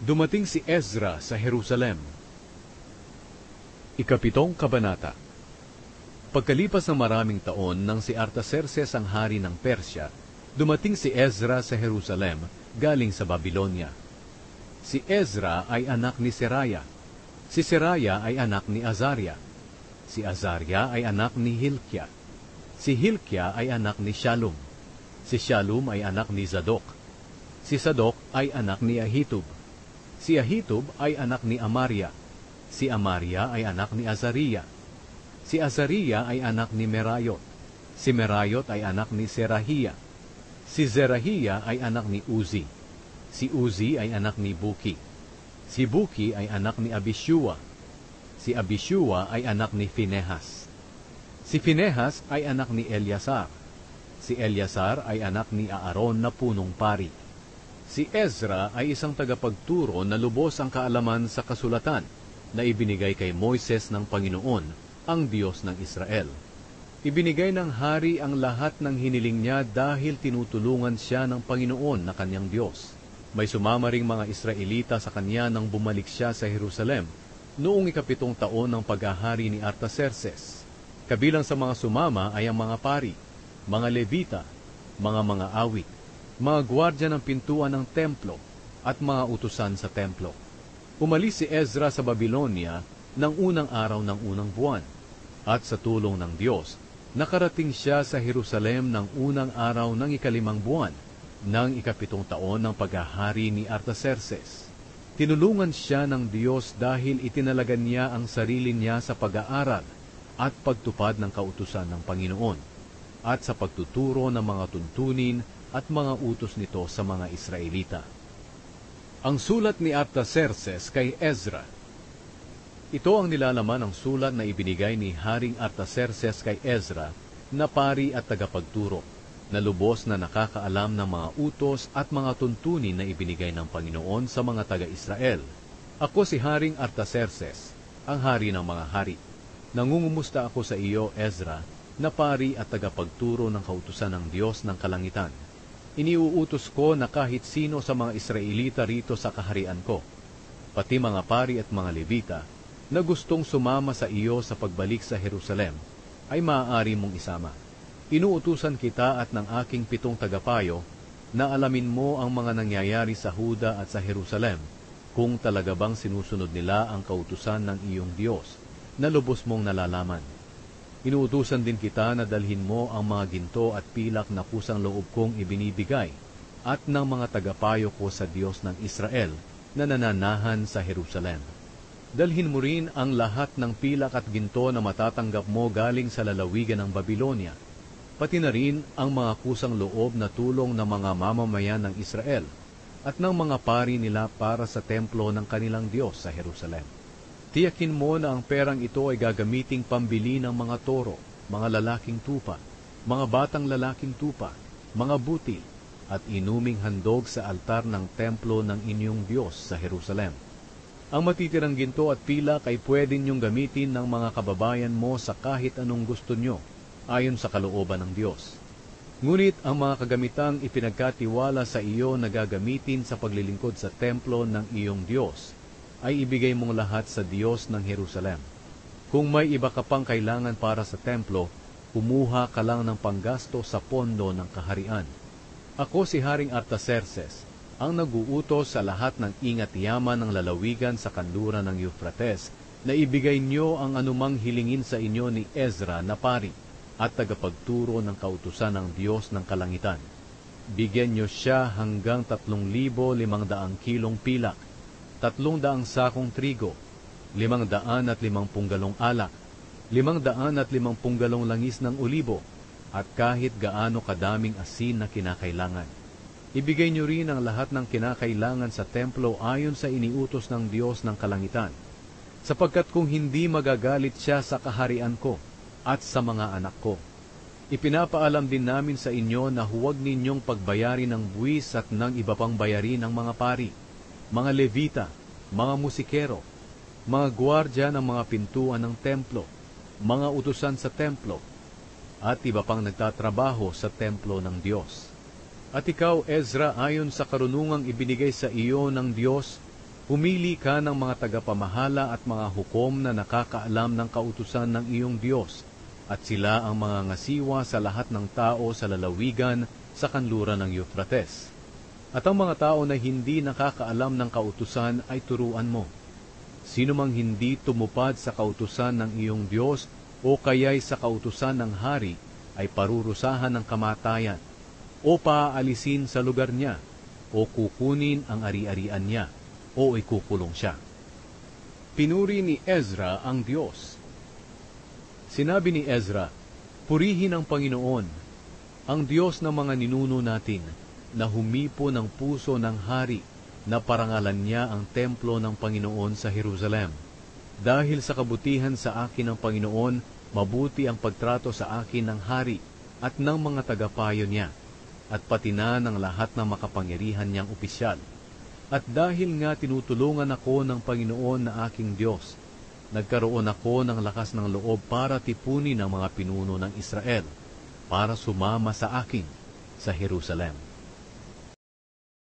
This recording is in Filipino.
Dumating si Ezra sa Jerusalem. Ikapitong kabanata. Pagkalipas ng maraming taon nang si Artaxerxes ang hari ng Persya, dumating si Ezra sa Jerusalem galing sa Babylonia. Si Ezra ay anak ni Seraya. Si Seraya ay anak ni Azaria. Si Azaria ay anak ni Hilkia. Si Hilkia ay anak ni Shallum. Si Shallum ay anak ni Zadok. Si Zadok ay anak ni Ahitub. Si Ahitub ay anak ni Amaria. Si Amaria ay anak ni Azariah. Si Azariah ay anak ni Merayot. Si Merayot ay anak ni Zerahia. Si Zerahia ay anak ni Uzi. Si Uzi ay anak ni Buki. Si Buki ay anak ni Abishua. Si Abishua ay anak ni Finehas. Si Finehas ay anak ni Eleazar. Si Eleazar ay anak ni Aaron na punong pari. Si Ezra ay isang tagapagturo na lubos ang kaalaman sa kasulatan na ibinigay kay Moises ng Panginoon, ang Diyos ng Israel. Ibinigay ng hari ang lahat ng hiniling niya dahil tinutulungan siya ng Panginoon na kanyang Diyos. May sumama ring mga Israelita sa kanya nang bumalik siya sa Jerusalem noong 7 taon ng paghahari ni Artaxerxes. Kabilang sa mga sumama ay ang mga pari, mga Levita, mga awit, mga gwardya ng pintuan ng templo, at mga utusan sa templo. Umalis si Ezra sa Babylonia ng unang araw ng unang buwan, at sa tulong ng Diyos, nakarating siya sa Jerusalem ng unang araw ng 5 buwan, ng 7 taon ng paghahari ni Artaxerxes. Tinulungan siya ng Diyos dahil itinalagan niya ang sarili niya sa pag-aaral at pagtupad ng kautusan ng Panginoon, at sa pagtuturo ng mga tuntunin at mga utos nito sa mga Israelita. Ang sulat ni Artaxerxes kay Ezra. Ito ang nilalaman ng sulat na ibinigay ni Haring Artaxerxes kay Ezra, na pari at tagapagturo, na lubos na nakakaalam ng mga utos at mga tuntunin na ibinigay ng Panginoon sa mga taga-Israel. Ako si Haring Artaxerxes, ang hari ng mga hari. Nangungumusta ako sa iyo, Ezra, na pari at tagapagturo ng kautusan ng Diyos ng Kalangitan. Iniuutos ko na kahit sino sa mga Israelita rito sa kaharian ko, pati mga pari at mga Levita, na gustong sumama sa iyo sa pagbalik sa Jerusalem, ay maaari mong isama. Inuutusan kita at ng aking 7 tagapayo na alamin mo ang mga nangyayari sa Huda at sa Jerusalem, kung talaga bang sinusunod nila ang kautusan ng iyong Diyos, na lubos mong nalalaman. Inuutusan din kita na dalhin mo ang mga ginto at pilak na kusang loob kong ibinibigay at ng mga tagapayo ko sa Diyos ng Israel na nananahan sa Jerusalem. Dalhin mo rin ang lahat ng pilak at ginto na matatanggap mo galing sa lalawigan ng Babylonia, pati na rin ang mga kusang loob na tulong ng mga mamamayan ng Israel at ng mga pari nila para sa templo ng kanilang Diyos sa Jerusalem. Tiyakin mo na ang perang ito ay gagamiting pambili ng mga toro, mga lalaking tupa, mga batang lalaking tupa, mga butil, at inuming handog sa altar ng templo ng inyong Diyos sa Jerusalem. Ang matitirang ginto at pilak ay pwede niyong gamitin ng mga kababayan mo sa kahit anong gusto nyo, ayon sa kalooban ng Diyos. Ngunit ang mga kagamitang ipinagkatiwala sa iyo na gagamitin sa paglilingkod sa templo ng iyong Diyos, ay ibigay mong lahat sa Diyos ng Jerusalem. Kung may iba ka pang kailangan para sa templo, kumuha ka lang ng panggasto sa pondo ng kaharian. Ako si Haring Artaxerxes, ang nag-uutos sa lahat ng ingat yaman ng lalawigan sa kanluran ng Euphrates, na ibigay niyo ang anumang hilingin sa inyo ni Ezra na pari at tagapagturo ng kautusan ng Diyos ng Kalangitan. Bigyan niyo siya hanggang 3,500 kilong pilak, 300 sakong trigo, 550 galong alak, 550 galong langis ng olibo, at kahit gaano kadaming asin na kinakailangan. Ibigay niyo rin ang lahat ng kinakailangan sa templo ayon sa iniutos ng Diyos ng Kalangitan, sapagkat kung hindi magagalit siya sa kaharian ko at sa mga anak ko. Ipinapaalam din namin sa inyo na huwag ninyong pagbayarin ng buwis at ng iba pang bayarin ng mga pari, mga Levita, mga musikero, mga gwardya ng mga pintuan ng templo, mga utusan sa templo, at iba pang nagtatrabaho sa templo ng Diyos. At ikaw, Ezra, ayon sa karunungang ibinigay sa iyo ng Diyos, Pumili ka ng mga tagapamahala at mga hukom na nakakaalam ng kautusan ng iyong Diyos, at sila ang mga ngasiwa sa lahat ng tao sa lalawigan sa kanluran ng Euphrates. At ang mga tao na hindi nakakaalam ng kautusan ay turuan mo. Sino mang hindi tumupad sa kautusan ng iyong Diyos o kaya'y sa kautusan ng hari ay parurusahan ng kamatayan, o paaalisin sa lugar niya, o kukunin ang ari-arian niya, o ikukulong siya. Pinuri ni Ezra ang Diyos. Sinabi ni Ezra, "Purihin ang Panginoon, ang Diyos ng mga ninuno natin, na humipo ng puso ng hari, na parangalan niya ang templo ng Panginoon sa Jerusalem. Dahil sa kabutihan sa akin ng Panginoon, mabuti ang pagtrato sa akin ng hari at ng mga tagapayo niya, at pati na ng lahat ng makapangyarihan niyang opisyal. At dahil nga tinutulungan ako ng Panginoon na aking Diyos, nagkaroon ako ng lakas ng loob para tipunin ang mga pinuno ng Israel, para sumama sa akin sa Jerusalem."